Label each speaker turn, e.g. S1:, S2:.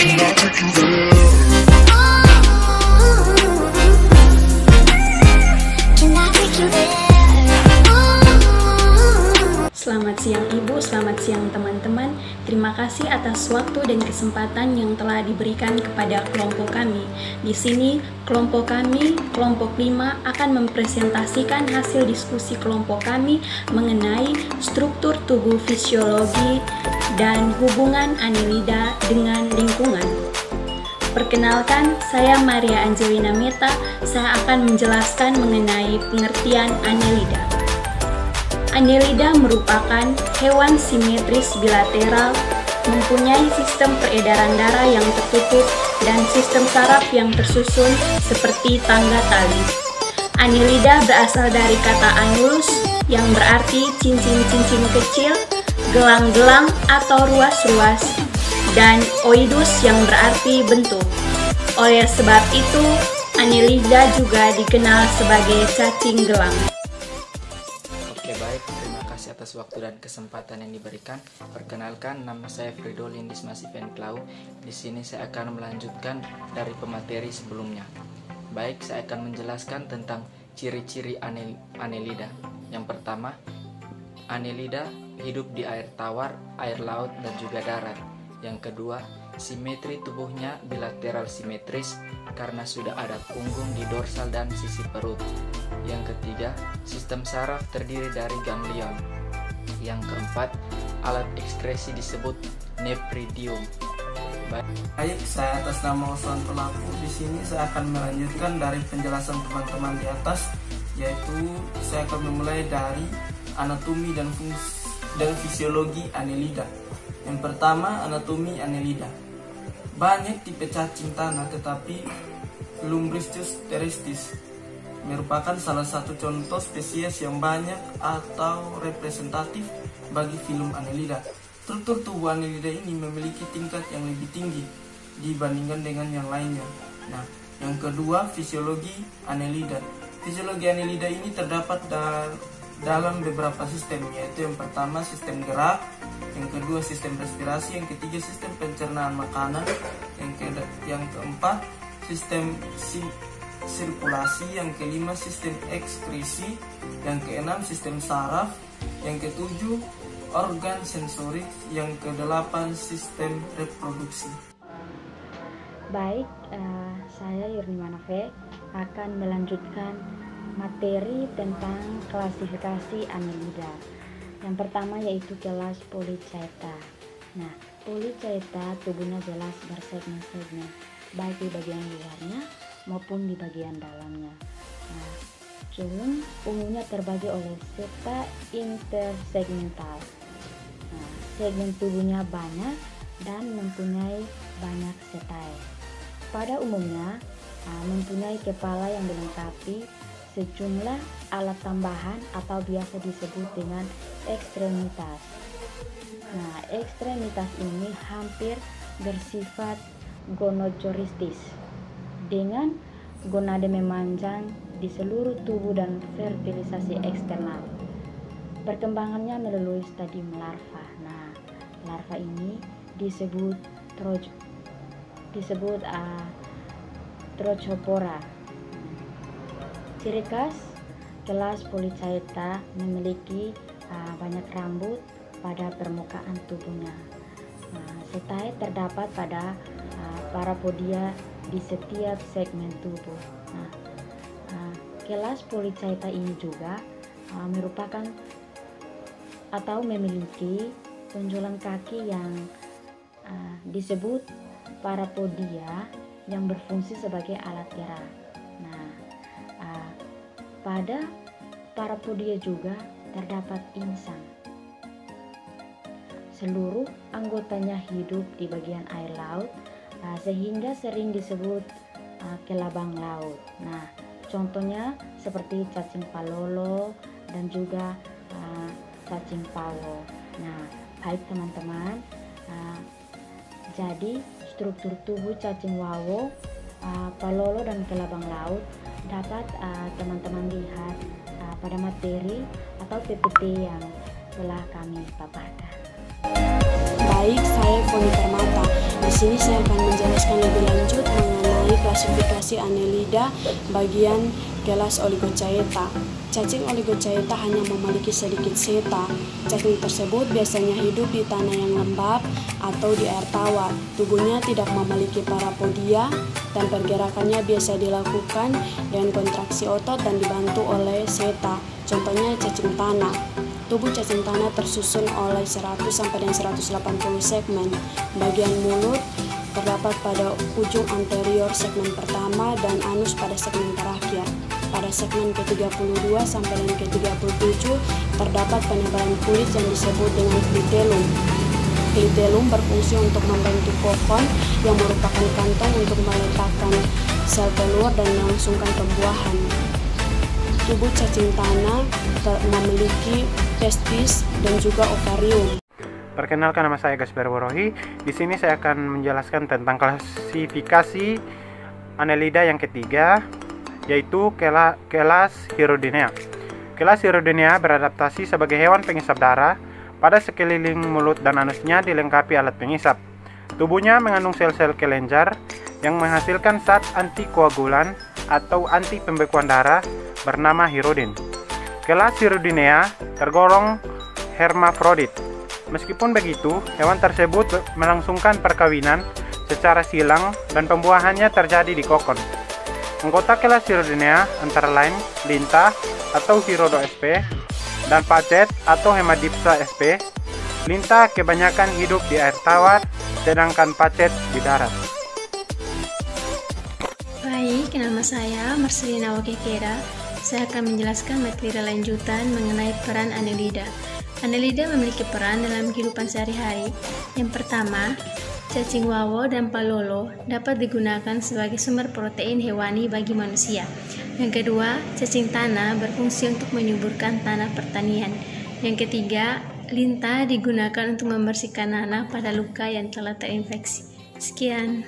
S1: Selamat siang Ibu, selamat siang teman-teman. Terima kasih atas waktu dan kesempatan yang telah diberikan kepada kelompok kami. Di sini, kelompok kami, kelompok 5, akan mempresentasikan hasil diskusi kelompok kami mengenai struktur tubuh fisiologi dan hubungan annelida dengan lingkungan. Perkenalkan, saya Maria Angelina Meta. Saya akan menjelaskan mengenai pengertian annelida. Annelida merupakan hewan simetris bilateral, mempunyai sistem peredaran darah yang tertutup dan sistem saraf yang tersusun seperti tangga tali. Annelida berasal dari kata annulus yang berarti cincin-cincin kecil, gelang-gelang atau ruas-ruas, dan oidus yang berarti bentuk. Oleh sebab itu, annelida juga dikenal sebagai cacing gelang.
S2: Baik, terima kasih atas waktu dan kesempatan yang diberikan. Perkenalkan, nama saya Frido Lindis Masiven Klau. Di sini saya akan melanjutkan dari pemateri sebelumnya. Baik, saya akan menjelaskan tentang ciri-ciri annelida. Yang pertama, annelida hidup di air tawar, air laut, dan juga darat. Yang kedua, simetri tubuhnya bilateral simetris karena sudah ada punggung di dorsal dan sisi perut. Yang ketiga, sistem saraf terdiri dari ganglion. Yang keempat, alat ekskresi disebut nephridium.
S3: Baik, saya atas nama Oswan Pelaku. Di sini saya akan melanjutkan dari penjelasan teman-teman di atas, yaitu saya akan memulai dari anatomi dan fisiologi annelida. Yang pertama, anatomi annelida. Banyak tipe cacing tanah, tetapi Lumbristius terrestis merupakan salah satu contoh spesies yang banyak atau representatif bagi filum annelida. Struktur tubuh annelida ini memiliki tingkat yang lebih tinggi dibandingkan dengan yang lainnya. Nah, yang kedua, fisiologi annelida. Fisiologi annelida ini terdapat dalam beberapa sistem, yaitu yang pertama sistem gerak, yang kedua sistem respirasi, yang ketiga sistem pencernaan makanan, yang keempat sistem sirkulasi, yang kelima sistem ekskresi, yang keenam sistem saraf, yang ketujuh organ sensorik, yang kedelapan sistem reproduksi.
S4: Baik, saya Yurni Manafe akan melanjutkan materi tentang klasifikasi annelida. Yang pertama yaitu kelas Polychaeta. Nah, Polychaeta tubuhnya jelas bersegmen-segmen, baik di bagian luarnya maupun di bagian dalamnya. Nah, sulung umumnya terbagi oleh seta intersegmental. Nah, segmen tubuhnya banyak dan mempunyai banyak setae. Pada umumnya mempunyai kepala yang dilengkapi sejumlah alat tambahan atau biasa disebut dengan ekstremitas. Nah, ekstremitas ini hampir bersifat gonochoristis dengan gonade memanjang di seluruh tubuh dan fertilisasi eksternal. Perkembangannya melalui stadium larva. Nah, larva ini disebut Trochopora. Ciri khas kelas Polychaeta memiliki banyak rambut pada permukaan tubuhnya. Setae terdapat pada parapodia di setiap segmen tubuh. Kelas Polychaeta ini juga merupakan atau memiliki tonjolan kaki yang disebut parapodia yang berfungsi sebagai alat gerak. Pada parapodia juga terdapat insang. Seluruh anggotanya hidup di bagian air laut, sehingga sering disebut kelabang laut. Nah, contohnya seperti cacing palolo dan juga cacing pawo. Nah, baik teman-teman, jadi struktur tubuh cacing wawo, palolo dan kelabang laut dapat teman-teman lihat pada materi atau PPT yang telah kami paparkan.
S5: Baik, saya Poni Permata. Di
S1: sini saya akan menjelaskan lebih lanjut mengenai klasifikasi Annelida bagian kelas Oligochaeta. Cacing Oligochaeta hanya memiliki sedikit seta. Cacing tersebut biasanya hidup di tanah yang lembab atau di air tawar. Tubuhnya tidak memiliki parapodia dan pergerakannya biasa dilakukan dengan kontraksi otot dan dibantu oleh seta. Contohnya cacing tanah. Tubuh cacing tanah tersusun oleh 100 sampai dengan 180 segmen. Bagian mulut terdapat pada ujung anterior segmen pertama dan anus pada segmen terakhir. Pada segmen ke-32 sampai dengan ke-37 terdapat penebalan kulit yang disebut dengan clitellum. Clitellum berfungsi untuk membentuk kokon yang merupakan kantong untuk meletakkan sel telur dan melangsungkan pembuahan. Tubuh cacing tanah memiliki testis dan juga ovarium.
S5: Perkenalkan, nama saya Gasper Borohi. Di sini saya akan menjelaskan tentang klasifikasi Annelida yang ketiga, yaitu kelas Hirudinea. Kelas Hirudinea beradaptasi sebagai hewan pengisap darah. Pada sekeliling mulut dan anusnya dilengkapi alat pengisap. Tubuhnya mengandung sel-sel kelenjar yang menghasilkan zat antikoagulan atau anti pembekuan darah bernama hirudin. Kelas Hirudinea tergolong hermafrodit. Meskipun begitu, hewan tersebut melangsungkan perkawinan secara silang dan pembuahannya terjadi di kokon. Anggota kelas Hirudinea antara lain lintah atau Hirodo sp dan pacet atau Hemadipsa sp. Lintah kebanyakan hidup di air tawar, sedangkan pacet di darat.
S1: Baik, nama saya Marcelina Wakekera. Saya akan menjelaskan materi lanjutan mengenai peran Annelida. Annelida memiliki peran dalam kehidupan sehari-hari. Yang pertama, cacing wawo dan palolo dapat digunakan sebagai sumber protein hewani bagi manusia. Yang kedua, cacing tanah berfungsi untuk menyuburkan tanah pertanian. Yang ketiga, lintah digunakan untuk membersihkan nanah pada luka yang telah terinfeksi. Sekian.